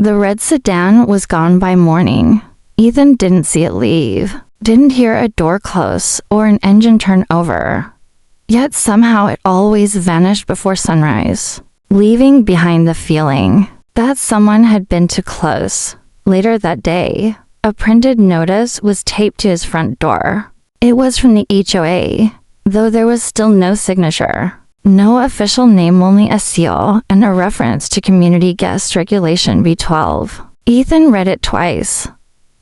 The red sedan was gone by morning. Ethan didn't see it leave, didn't hear a door close or an engine turn over. Yet somehow it always vanished before sunrise, leaving behind the feeling that someone had been too close. Later that day, a printed notice was taped to his front door. It was from the HOA, though there was still no signature. No official name, only a seal and a reference to Community Guest Regulation B12. Ethan read it twice.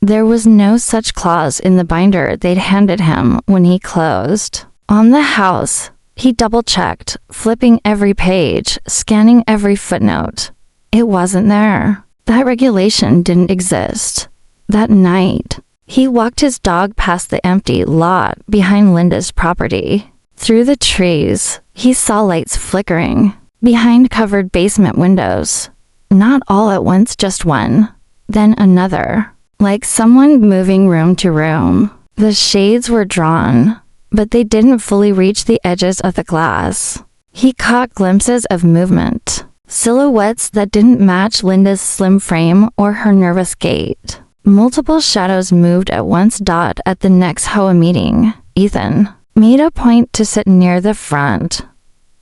There was no such clause in the binder they'd handed him when he closed. On the house, he double-checked, flipping every page, scanning every footnote. It wasn't there. That regulation didn't exist. That night, he walked his dog past the empty lot behind Linda's property. Through the trees, he saw lights flickering behind covered basement windows. Not all at once, just one, then another, like someone moving room to room. The shades were drawn, but they didn't fully reach the edges of the glass. He caught glimpses of movement, silhouettes that didn't match Linda's slim frame or her nervous gait. Multiple shadows moved at once. At the next HOA meeting, Ethan made a point to sit near the front.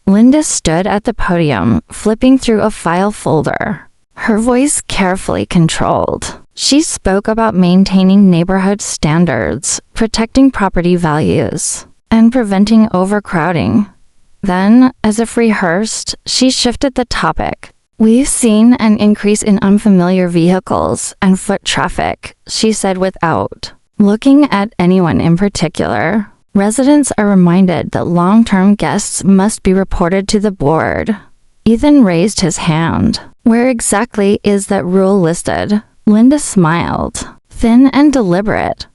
Linda stood at the podium, flipping through a file folder, her voice carefully controlled. She spoke about maintaining neighborhood standards, protecting property values, and preventing overcrowding. Then, as if rehearsed, she shifted the topic. "We've seen an increase in unfamiliar vehicles and foot traffic," she said without looking at anyone in particular. "Residents are reminded that long-term guests must be reported to the board." Ethan raised his hand. "Where exactly is that rule listed?" Linda smiled, thin and deliberate.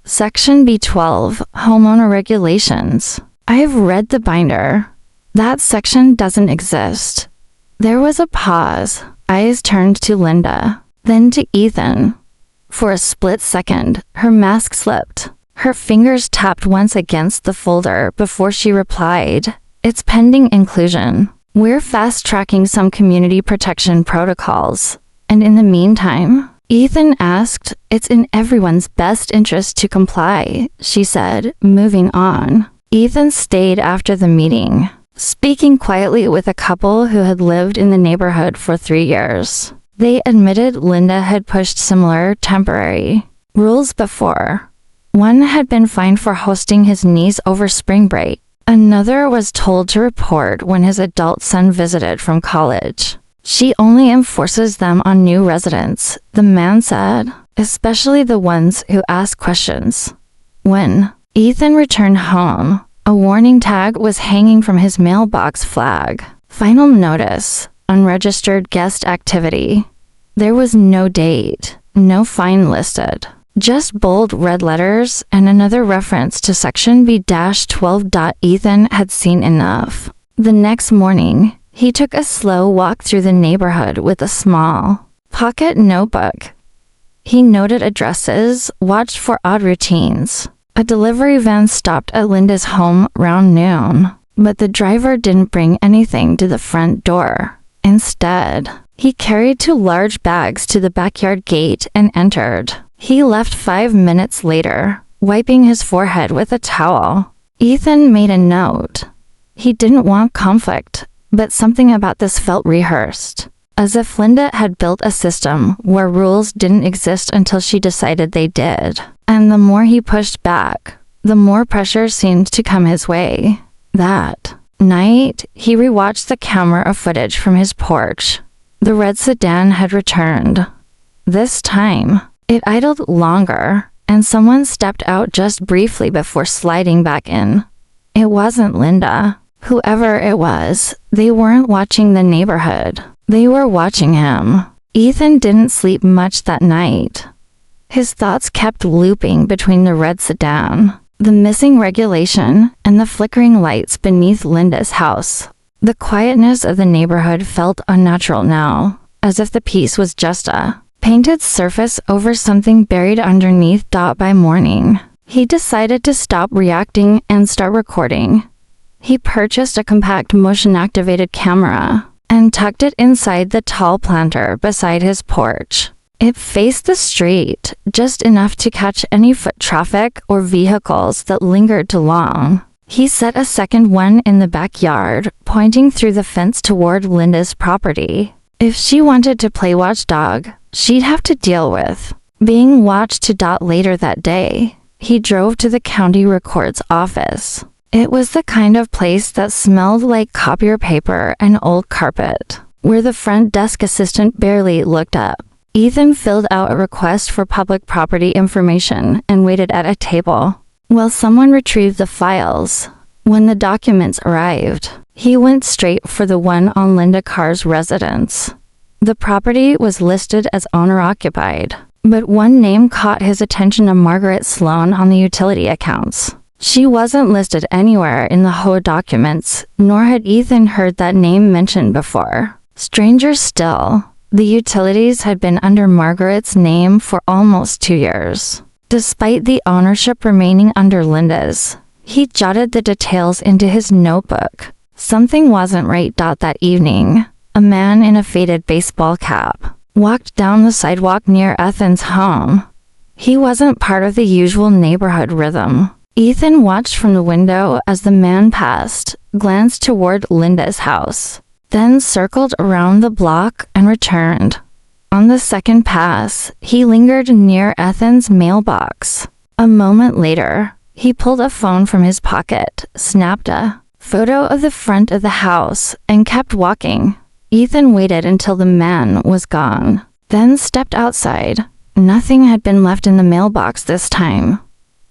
"Section B12, Homeowner Regulations." "I've read the binder. That section doesn't exist." There was a pause. Eyes turned to Linda, then to Ethan. For a split second, her mask slipped. Her fingers tapped once against the folder before she replied, "It's pending inclusion. We're fast-tracking some community protection protocols. And in the meantime," Ethan asked, "it's in everyone's best interest to comply," she said, moving on. Ethan stayed after the meeting, speaking quietly with a couple who had lived in the neighborhood for 3 years. They admitted Linda had pushed similar temporary rules before. One had been fined for hosting his niece over spring break. Another was told to report when his adult son visited from college. "She only enforces them on new residents," the man said, "especially the ones who ask questions." When Ethan returned home, a warning tag was hanging from his mailbox flag. "Final notice, unregistered guest activity." There was no date, no fine listed. Just bold red letters and another reference to Section B-12. Ethan had seen enough. The next morning, he took a slow walk through the neighborhood with a small pocket notebook. He noted addresses, watched for odd routines. A delivery van stopped at Linda's home around noon, but the driver didn't bring anything to the front door. Instead, he carried 2 large bags to the backyard gate and entered. He left 5 minutes later, wiping his forehead with a towel. Ethan made a note. He didn't want conflict, but something about this felt rehearsed, as if Linda had built a system where rules didn't exist until she decided they did. And the more he pushed back, the more pressure seemed to come his way. That night, he rewatched the camera footage from his porch. The red sedan had returned. This time, it idled longer, and someone stepped out just briefly before sliding back in. It wasn't Linda. Whoever it was, they weren't watching the neighborhood. They were watching him. Ethan didn't sleep much that night. His thoughts kept looping between the red sedan, the missing regulation, and the flickering lights beneath Linda's house. The quietness of the neighborhood felt unnatural now, as if the piece was just a painted surface over something buried underneath. By morning, he decided to stop reacting and start recording. He purchased a compact motion-activated camera and tucked it inside the tall planter beside his porch. It faced the street, just enough to catch any foot traffic or vehicles that lingered too long. He set a second one in the backyard, pointing through the fence toward Linda's property. If she wanted to play watchdog, she'd have to deal with being watched. Later that day, he drove to the county record's office. It was the kind of place that smelled like copier paper and old carpet, where the front desk assistant barely looked up. Ethan filled out a request for public property information and waited at a table while someone retrieved the files. When the documents arrived, he went straight for the one on Linda Carr's residence. The property was listed as owner-occupied, but one name caught his attention: Margaret Sloan on the utility accounts. She wasn't listed anywhere in the HOA documents, nor had Ethan heard that name mentioned before. Stranger still, the utilities had been under Margaret's name for almost 2 years. Despite the ownership remaining under Linda's, he jotted the details into his notebook. Something wasn't right. That evening, a man in a faded baseball cap walked down the sidewalk near Ethan's home. He wasn't part of the usual neighborhood rhythm. Ethan watched from the window as the man passed, glanced toward Linda's house, then circled around the block and returned. On the second pass, he lingered near Ethan's mailbox. A moment later, he pulled a phone from his pocket, snapped a photo of the front of the house, and kept walking. Ethan waited until the man was gone, then stepped outside. Nothing had been left in the mailbox this time.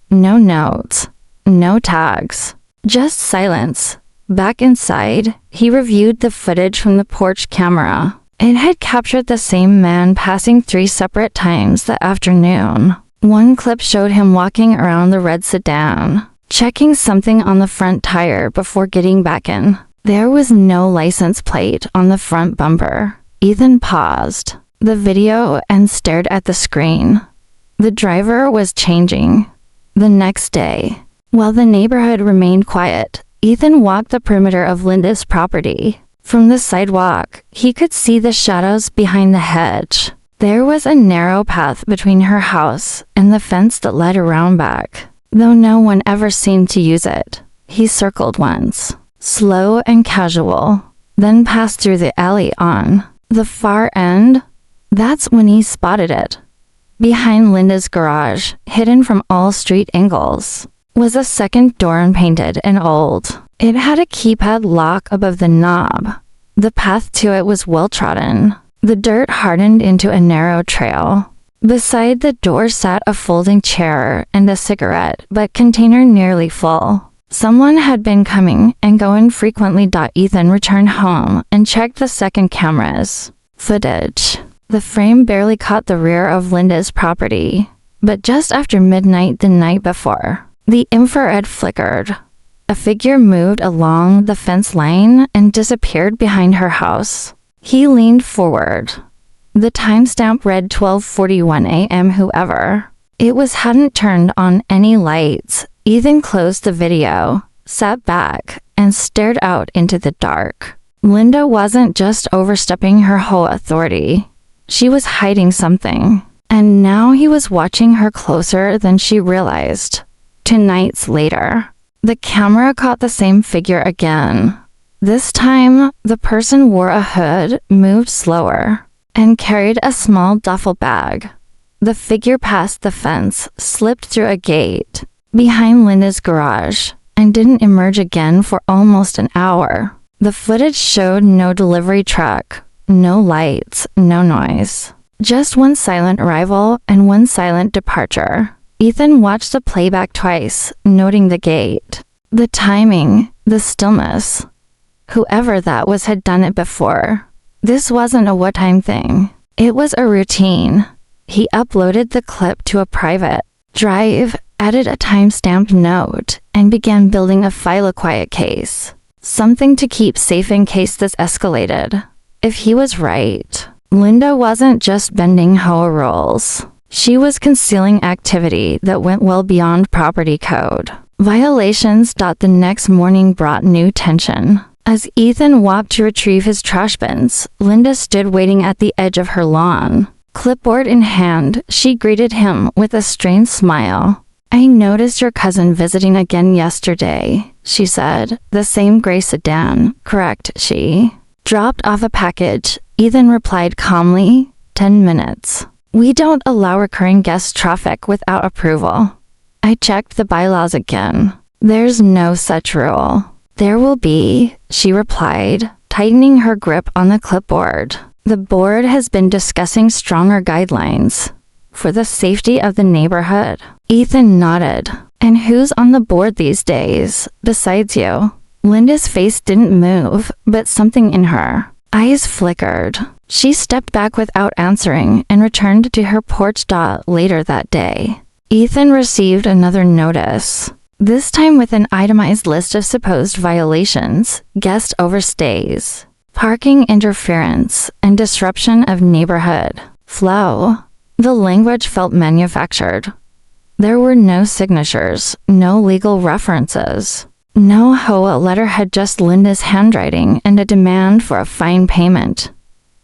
No notes, no tags, just silence. Back inside, he reviewed the footage from the porch camera. It had captured the same man passing 3 separate times that afternoon. One clip showed him walking around the red sedan, checking something on the front tire before getting back in. There was no license plate on the front bumper. Ethan paused the video and stared at the screen. The driver was changing. The next day, while the neighborhood remained quiet, Ethan walked the perimeter of Linda's property. From the sidewalk, he could see the shadows behind the hedge. There was a narrow path between her house and the fence that led around back, though no one ever seemed to use it. He circled once, slow and casual, then passed through the alley on the far end. That's when he spotted it. Behind Linda's garage, hidden from all street angles, was a second door, unpainted and old. It had a keypad lock above the knob. The path to it was well-trodden. The dirt hardened into a narrow trail. Beside the door sat a folding chair and a cigarette butt container nearly full. Someone had been coming and going frequently. Ethan returned home and checked the second camera's footage. The frame barely caught the rear of Linda's property, but just after midnight the night before, the infrared flickered. A figure moved along the fence line and disappeared behind her house. He leaned forward. The timestamp read 12:41 a.m. Whoever it was hadn't turned on any lights. Ethan closed the video, sat back, and stared out into the dark. Linda wasn't just overstepping her whole authority. She was hiding something, and now he was watching her closer than she realized. 2 nights later, the camera caught the same figure again. This time, the person wore a hood, moved slower, and carried a small duffel bag. The figure passed the fence, slipped through a gate behind Linda's garage, and didn't emerge again for almost an hour. The footage showed no delivery truck, no lights, no noise. Just one silent arrival and one silent departure. Ethan watched the playback twice, noting the gate, the timing, the stillness. Whoever that was had done it before. This wasn't a one-time thing. It was a routine. He uploaded the clip to a private drive, added a timestamped note, and began building a file, a quiet case. Something to keep safe in case this escalated. If he was right, Linda wasn't just bending HOA rules. She was concealing activity that went well beyond property code violations. The next morning brought new tension. As Ethan walked to retrieve his trash bins, Linda stood waiting at the edge of her lawn. Clipboard in hand, she greeted him with a strained smile. "I noticed your cousin visiting again yesterday," she said. "The same gray sedan, correct?" She dropped off a package. Ethan replied calmly, 10 minutes. "We don't allow recurring guest traffic without approval." I checked the bylaws again. "There's no such rule." "There will be," she replied, tightening her grip on the clipboard. "The board has been discussing stronger guidelines for the safety of the neighborhood." Ethan nodded. "And who's on the board these days, besides you?" Linda's face didn't move, but something in her eyes flickered. She stepped back without answering and returned to her porch later that day. Ethan received another notice, this time with an itemized list of supposed violations: guest overstays, parking interference, and disruption of neighborhood flow. The language felt manufactured. There were no signatures, no legal references, no HOA letterhead, just Linda's handwriting and a demand for a fine payment.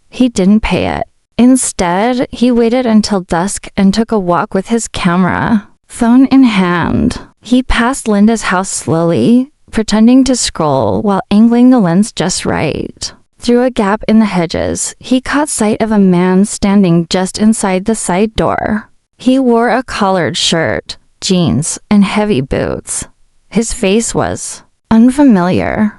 He didn't pay it. Instead, he waited until dusk and took a walk with his camera, phone in hand. He passed Linda's house slowly, pretending to scroll while angling the lens just right. Through a gap in the hedges, he caught sight of a man standing just inside the side door. He wore a collared shirt, jeans, and heavy boots. His face was unfamiliar.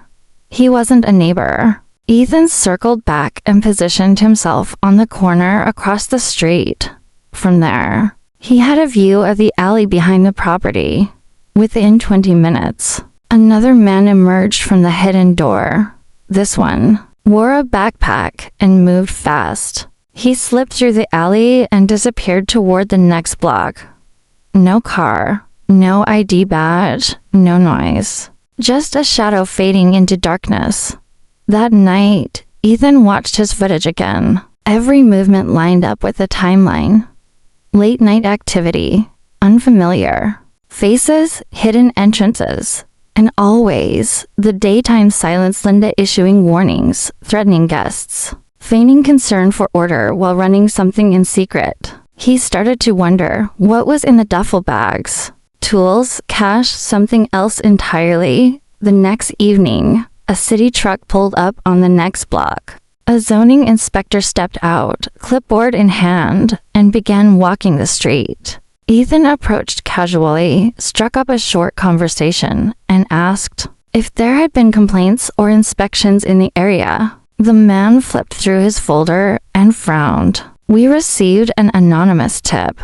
He wasn't a neighbor. Ethan circled back and positioned himself on the corner across the street. From there, he had a view of the alley behind the property. Within 20 minutes, another man emerged from the hidden door. This one wore a backpack and moved fast. He slipped through the alley and disappeared toward the next block. No car, no ID badge, no noise. Just a shadow fading into darkness. That night, Ethan watched his footage again. Every movement lined up with the timeline. Late night activity, unfamiliar. Faces, hidden entrances. And always, the daytime silence, Linda issuing warnings, threatening guests, feigning concern for order while running something in secret. He started to wonder what was in the duffel bags. Tools, cash, something else entirely. The next evening, a city truck pulled up on the next block. A zoning inspector stepped out, clipboard in hand, and began walking the street. Ethan approached casually, struck up a short conversation, and asked if there had been complaints or inspections in the area. The man flipped through his folder and frowned. "We received an anonymous tip.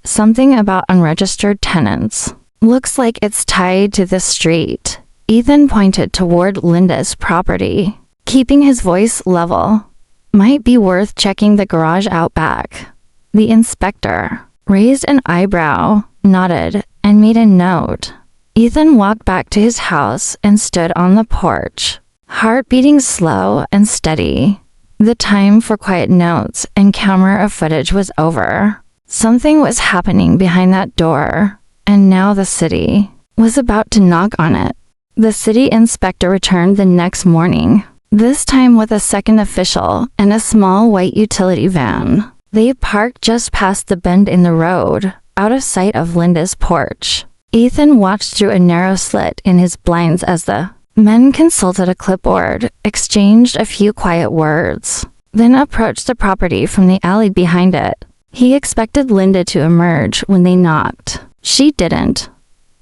Something about unregistered tenants. Looks like it's tied to this street." Ethan pointed toward Linda's property, keeping his voice level. "Might be worth checking the garage out back." The inspector raised an eyebrow, nodded, and made a note. Ethan walked back to his house and stood on the porch, heart beating slow and steady. The time for quiet notes and camera footage was over. Something was happening behind that door, and now the city was about to knock on it. The city inspector returned the next morning, this time with a second official and a small white utility van. They parked just past the bend in the road, out of sight of Linda's porch. Ethan watched through a narrow slit in his blinds as the men consulted a clipboard, exchanged a few quiet words, then approached the property from the alley behind it. He expected Linda to emerge when they knocked. She didn't.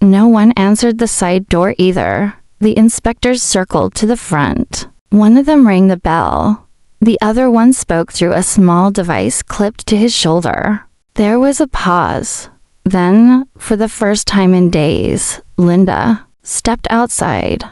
No one answered the side door either. The inspectors circled to the front. One of them rang the bell. The other one spoke through a small device clipped to his shoulder. There was a pause. Then, for the first time in days, Linda stepped outside.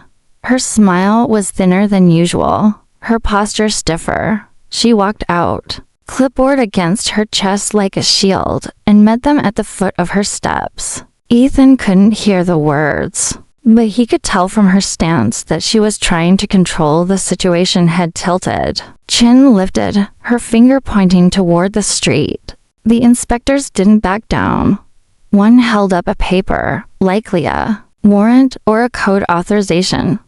Her smile was thinner than usual, her posture stiffer. She walked out, clipboard against her chest like a shield, and met them at the foot of her steps. Ethan couldn't hear the words, but he could tell from her stance that she was trying to control the situation. Head tilted, chin lifted, her finger pointing toward the street. The inspectors didn't back down. One held up a paper, likely a warrant or a code authorization.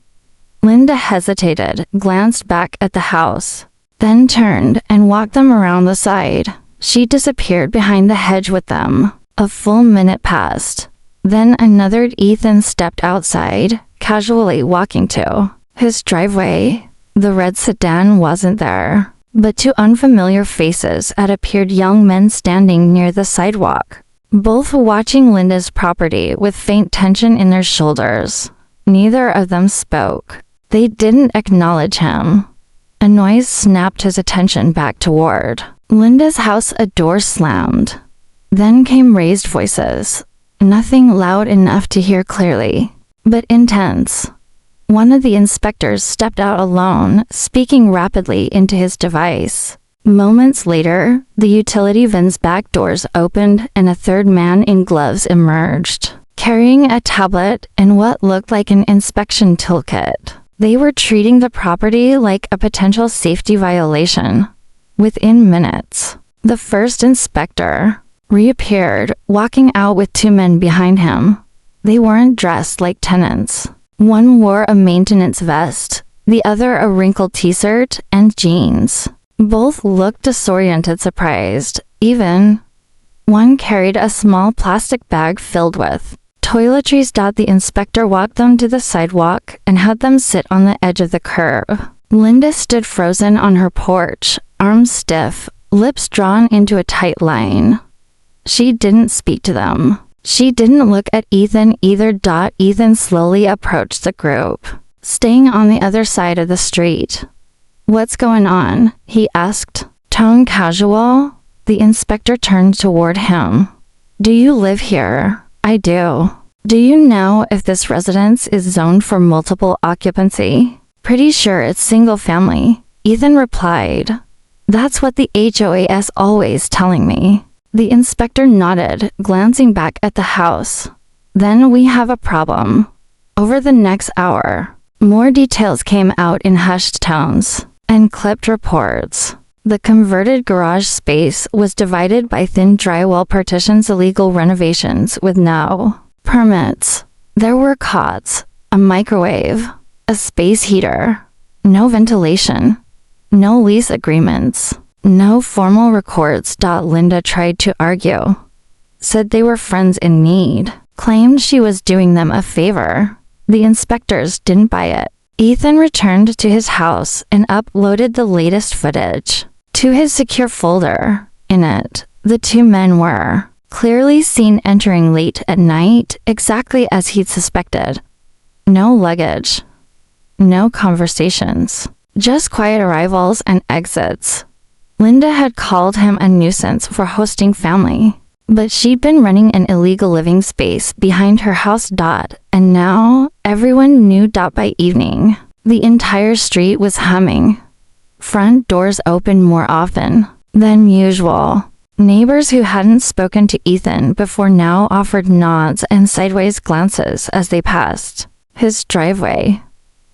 Linda hesitated, glanced back at the house, then turned and walked them around the side. She disappeared behind the hedge with them. A full minute passed. Then another Ethan stepped outside, casually walking to his driveway. The red sedan wasn't there, but two unfamiliar faces had appeared, young men standing near the sidewalk, both watching Linda's property with faint tension in their shoulders. Neither of them spoke. They didn't acknowledge him. A noise snapped his attention back toward Linda's house. A door slammed. Then came raised voices. Nothing loud enough to hear clearly, but intense. One of the inspectors stepped out alone, speaking rapidly into his device. Moments later, the utility van's back doors opened and a third man in gloves emerged, carrying a tablet and what looked like an inspection toolkit. They were treating the property like a potential safety violation. Within minutes, the first inspector reappeared, walking out with two men behind him. They weren't dressed like tenants. One wore a maintenance vest, the other a wrinkled t-shirt and jeans. Both looked disoriented, surprised. Even one carried a small plastic bag filled with toiletries. The inspector walked them to the sidewalk and had them sit on the edge of the curb. Linda stood frozen on her porch, arms stiff, lips drawn into a tight line. She didn't speak to them. She didn't look at Ethan either. Ethan slowly approached the group, staying on the other side of the street. "What's going on?" he asked, tone casual. The inspector turned toward him. "Do you live here?" "I do." "Do you know if this residence is zoned for multiple occupancy?" "Pretty sure it's single family," Ethan replied. "That's what the HOA is always telling me." The inspector nodded, glancing back at the house. "Then we have a problem." Over the next hour, more details came out in hushed tones and clipped reports. The converted garage space was divided by thin drywall partitions, illegal renovations with no permits. There were cots, a microwave, a space heater, no ventilation, no lease agreements. No formal records. Linda tried to argue, said they were friends in need, claimed she was doing them a favor. The inspectors didn't buy it. Ethan returned to his house and uploaded the latest footage to his secure folder. In it, the two men were clearly seen entering late at night, exactly as he'd suspected. No luggage, no conversations, just quiet arrivals and exits. Linda had called him a nuisance for hosting family, but she'd been running an illegal living space behind her house. And now everyone knew. By evening, the entire street was humming. Front doors opened more often than usual. Neighbors who hadn't spoken to Ethan before now offered nods and sideways glances as they passed his driveway.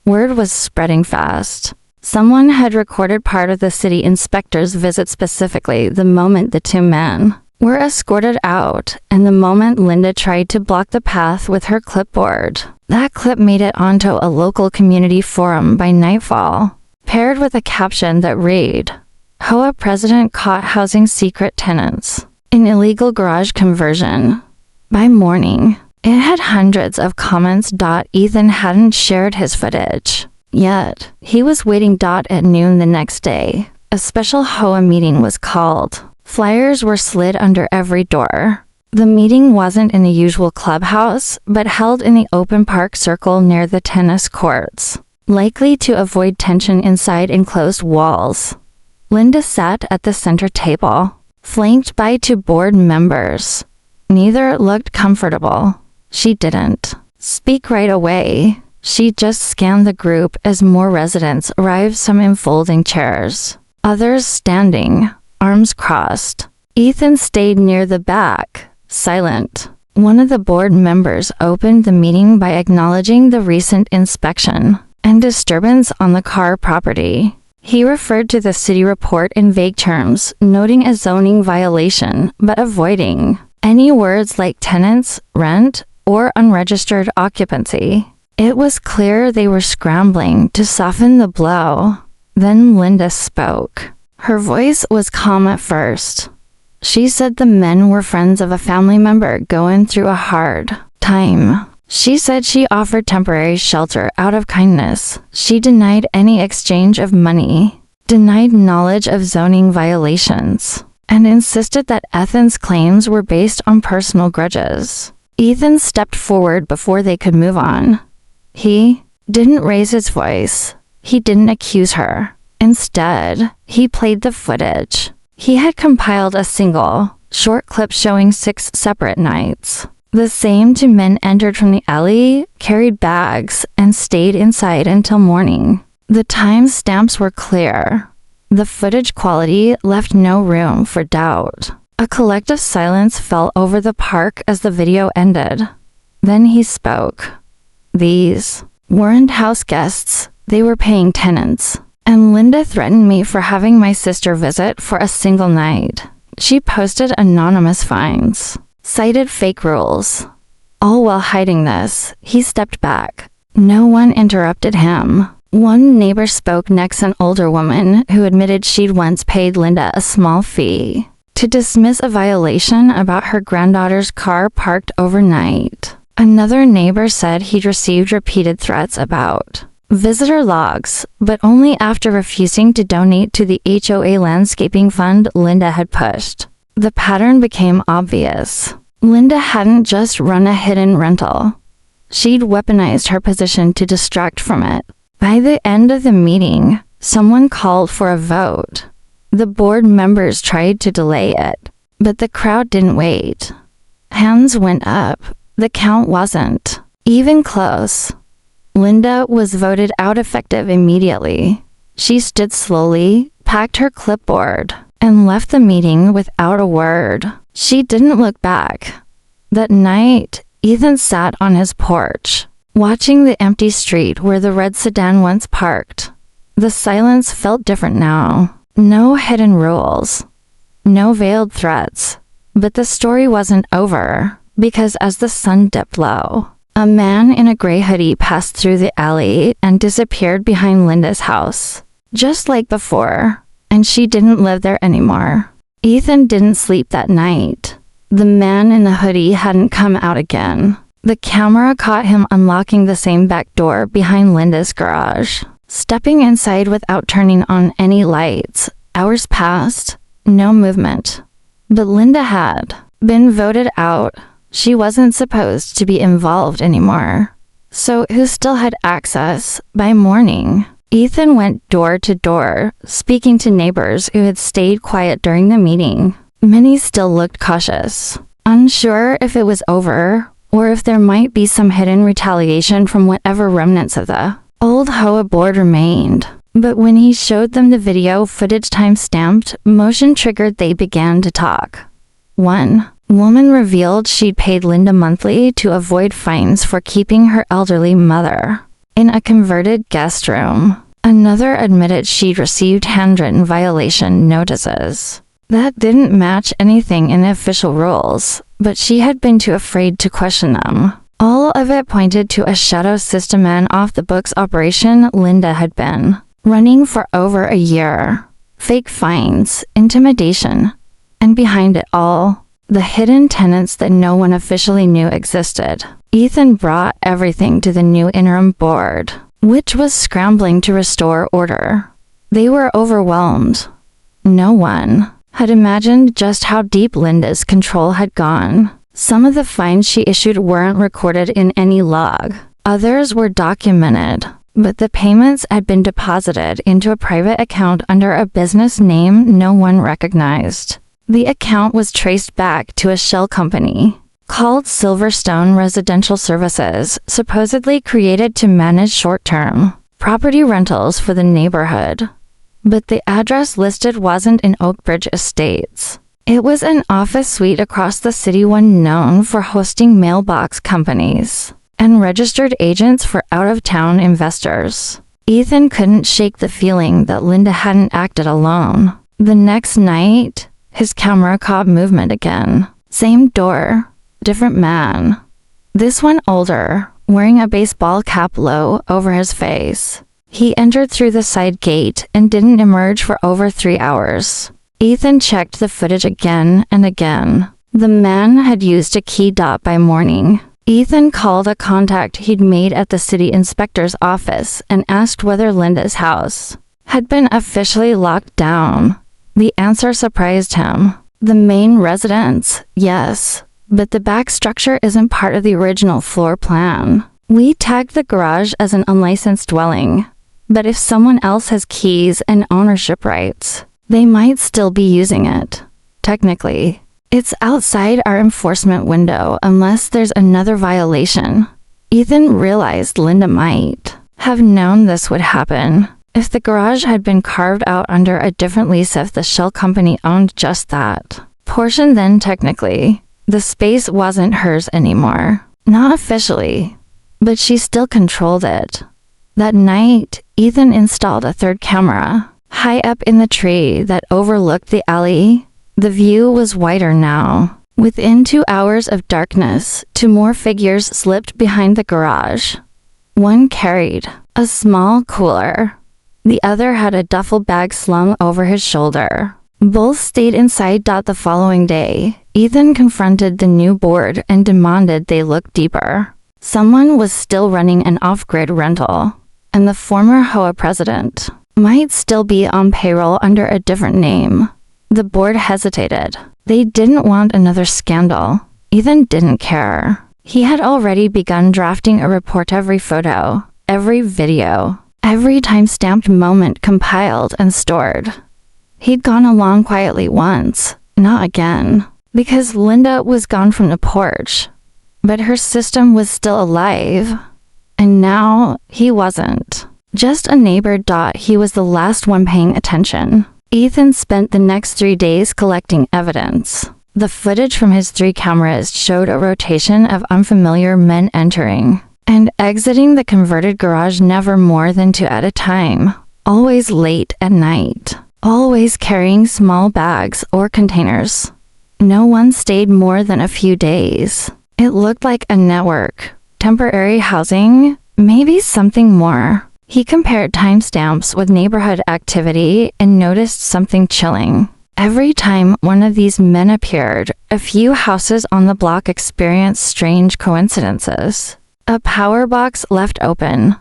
Word was spreading fast. Someone had recorded part of the city inspector's visit, specifically the moment the two men were escorted out and the moment Linda tried to block the path with her clipboard. That clip made it onto a local community forum by nightfall, paired with a caption that read, "HOA president caught housing secret tenants in illegal garage conversion." By morning, it had hundreds of comments. Ethan hadn't shared his footage yet. He was waiting. At noon the next day, a special HOA meeting was called. Flyers were slid under every door. The meeting wasn't in the usual clubhouse, but held in the open park circle near the tennis courts, likely to avoid tension inside enclosed walls. Linda sat at the center table, flanked by two board members. Neither looked comfortable. She didn't speak right away. She just scanned the group as more residents arrived, some in folding chairs, others standing, arms crossed. Ethan stayed near the back, silent. One of the board members opened the meeting by acknowledging the recent inspection and disturbance on the Carr property. He referred to the city report in vague terms, noting a zoning violation, but avoiding any words like tenants, rent, or unregistered occupancy. It was clear they were scrambling to soften the blow. Then Linda spoke. Her voice was calm at first. She said the men were friends of a family member going through a hard time. She said she offered temporary shelter out of kindness. She denied any exchange of money, denied knowledge of zoning violations, and insisted that Ethan's claims were based on personal grudges. Ethan stepped forward before they could move on. He didn't raise his voice. He didn't accuse her. Instead, he played the footage. He had compiled a single, short clip showing 6 separate nights. The same two men entered from the alley, carried bags, and stayed inside until morning. The time stamps were clear. The footage quality left no room for doubt. A collective silence fell over the park as the video ended. Then he spoke. These weren't house guests. They were paying tenants. And Linda threatened me for having my sister visit for a single night. She posted anonymous fines, cited fake rules. All while hiding this, he stepped back. No one interrupted him. One neighbor spoke next, an older woman who admitted she'd once paid Linda a small fee to dismiss a violation about her granddaughter's car parked overnight. Another neighbor said he'd received repeated threats about visitor logs, but only after refusing to donate to the HOA landscaping fund Linda had pushed. The pattern became obvious. Linda hadn't just run a hidden rental. She'd weaponized her position to distract from it. By the end of the meeting, someone called for a vote. The board members tried to delay it, but the crowd didn't wait. Hands went up. The count wasn't even close. Linda was voted out effective immediately. She stood slowly, packed her clipboard, and left the meeting without a word. She didn't look back. That night, Ethan sat on his porch, watching the empty street where the red sedan once parked. The silence felt different now. No hidden rules. No veiled threats. But the story wasn't over, because as the sun dipped low, a man in a gray hoodie passed through the alley and disappeared behind Linda's house. Just like before, and she didn't live there anymore. Ethan didn't sleep that night. The man in the hoodie hadn't come out again. The camera caught him unlocking the same back door behind Linda's garage, stepping inside without turning on any lights. Hours passed, no movement. But Linda had been voted out. She wasn't supposed to be involved anymore. So who still had access? By morning, Ethan went door to door, speaking to neighbors who had stayed quiet during the meeting. Many still looked cautious, unsure if it was over or if there might be some hidden retaliation from whatever remnants of the old HOA board remained. But when he showed them the video footage time-stamped, motion triggered, they began to talk. One woman revealed she'd paid Linda monthly to avoid fines for keeping her elderly mother in a converted guest room. Another admitted she'd received handwritten violation notices that didn't match anything in the official rules, but she had been too afraid to question them. All of it pointed to a shadow system and off-the-books operation Linda had been running for over a year. Fake fines, intimidation, and behind it all, the hidden tenants that no one officially knew existed. Ethan brought everything to the new interim board, which was scrambling to restore order. They were overwhelmed. No one had imagined just how deep Linda's control had gone. Some of the fines she issued weren't recorded in any log. Others were documented, but the payments had been deposited into a private account under a business name no one recognized. The account was traced back to a shell company called Silverstone Residential Services, supposedly created to manage short-term property rentals for the neighborhood. But the address listed wasn't in Oakbridge Estates. It was an office suite across the city, one known for hosting mailbox companies and registered agents for out-of-town investors. Ethan couldn't shake the feeling that Linda hadn't acted alone. The next night, his camera caught movement again. Same door, different man. This one older, wearing a baseball cap low over his face. He entered through the side gate and didn't emerge for over 3 hours. Ethan checked the footage again and again. The man had used a key dot by morning. Ethan called a contact he'd made at the city inspector's office and asked whether Linda's house had been officially locked down. The answer surprised him. The main residence, yes, but the back structure isn't part of the original floor plan. We tagged the garage as an unlicensed dwelling, but if someone else has keys and ownership rights, they might still be using it. Technically, it's outside our enforcement window unless there's another violation. Ethan realized Linda might have known this would happen if the garage had been carved out under a different lease if the shell company owned just that portion. Then technically, the space wasn't hers anymore. Not officially, but she still controlled it. That night, Ethan installed a third camera high up in the tree that overlooked the alley. The view was wider now. Within 2 hours of darkness, 2 more figures slipped behind the garage. One carried a small cooler. The other had a duffel bag slung over his shoulder. Both stayed inside. The following day, Ethan confronted the new board and demanded they look deeper. Someone was still running an off-grid rental, and the former HOA president might still be on payroll under a different name. The board hesitated. They didn't want another scandal. Ethan didn't care. He had already begun drafting a report. Every photo, every video, every time-stamped moment compiled and stored. He'd gone along quietly once, not again, because Linda was gone from the porch. But her system was still alive. And now he wasn't. Just a neighbor. He was the last one paying attention. Ethan spent the next 3 days collecting evidence. The footage from his 3 cameras showed a rotation of unfamiliar men entering and exiting the converted garage, never more than 2 at a time, always late at night, always carrying small bags or containers. No one stayed more than a few days. It looked like a network, temporary housing, maybe something more. He compared timestamps with neighborhood activity and noticed something chilling. Every time one of these men appeared, a few houses on the block experienced strange coincidences. A power box left open,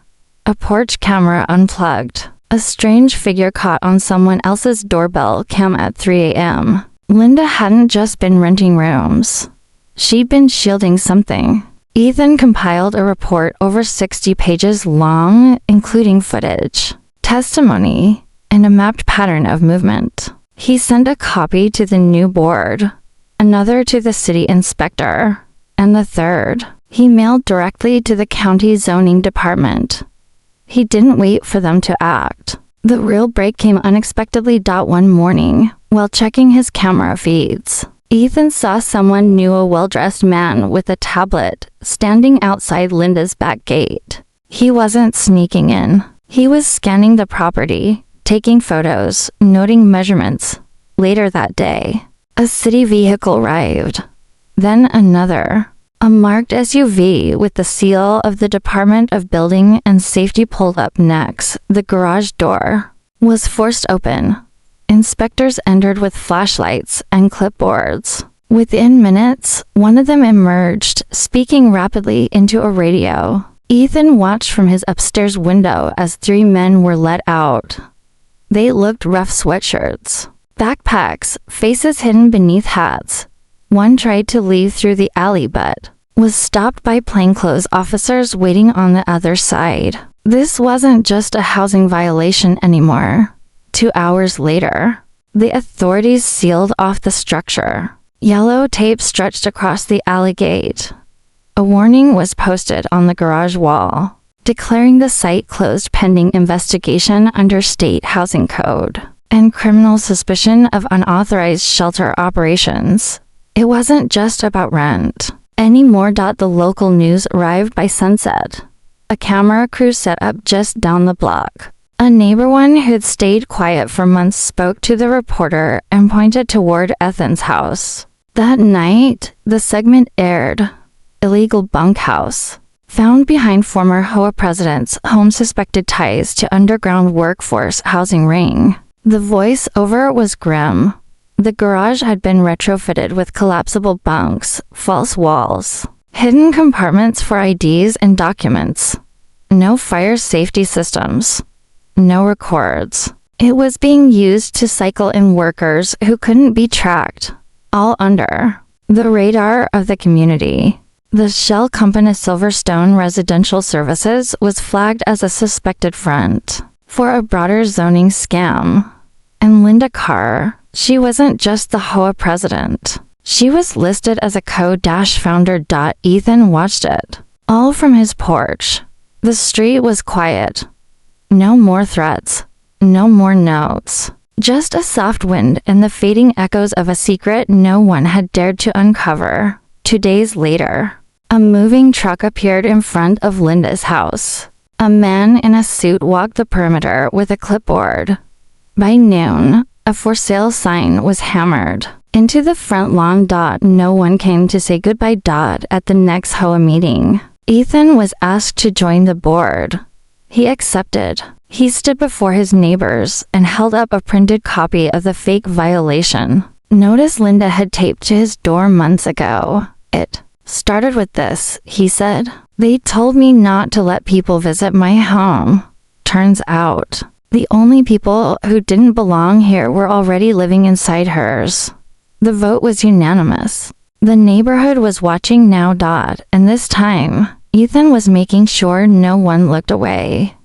a porch camera unplugged, a strange figure caught on someone else's doorbell cam at 3 a.m. Linda hadn't just been renting rooms. She'd been shielding something. Ethan compiled a report over 60 pages long, including footage, testimony, and a mapped pattern of movement. He sent a copy to the new board, another to the city inspector, and the third he mailed directly to the county zoning department. He didn't wait for them to act. The real break came unexpectedly. One morning, while checking his camera feeds, Ethan saw someone knew, a well-dressed man with a tablet, standing outside Linda's back gate. He wasn't sneaking in. He was scanning the property, taking photos, noting measurements. Later that day, a city vehicle arrived. Then another. A marked SUV with the seal of the Department of Building and Safety pulled up next. The garage door was forced open. Inspectors entered with flashlights and clipboards. Within minutes, one of them emerged, speaking rapidly into a radio. Ethan watched from his upstairs window as 3 men were let out. They looked rough: sweatshirts, backpacks, faces hidden beneath hats. One tried to leave through the alley but was stopped by plainclothes officers waiting on the other side. This wasn't just a housing violation anymore. 2 hours later, the authorities sealed off the structure. Yellow tape stretched across the alley gate. A warning was posted on the garage wall, declaring the site closed pending investigation under state housing code and criminal suspicion of unauthorized shelter operations. It wasn't just about rent anymore. The local news arrived by sunset. A camera crew set up just down the block. A neighbor, one who'd stayed quiet for months, spoke to the reporter and pointed toward Ethan's house. That night, the segment aired, "Illegal Bunkhouse." found behind former HOA president's home, suspected ties to underground workforce housing ring. The voice-over was grim. The garage had been retrofitted with collapsible bunks, false walls, hidden compartments for IDs and documents. No fire safety systems. No records. It was being used to cycle in workers who couldn't be tracked, all under the radar of the community. The shell company Silverstone Residential Services was flagged as a suspected front for a broader zoning scam. And Linda Carr, she wasn't just the HOA president. She was listed as a co-founder. Ethan watched it, all from his porch. The street was quiet. No more threats. No more notes. Just a soft wind and the fading echoes of a secret no one had dared to uncover. 2 days later, a moving truck appeared in front of Linda's house. A man in a suit walked the perimeter with a clipboard. By noon, a for sale sign was hammered into the front lawn. No one came to say goodbye. At the next HOA meeting, Ethan was asked to join the board. He accepted. He stood before his neighbors and held up a printed copy of the fake violation notice Linda had taped to his door months ago. It started with this, he said. They told me not to let people visit my home. Turns out, the only people who didn't belong here were already living inside hers. The vote was unanimous. The neighborhood was watching now. And this time, Ethan was making sure no one looked away.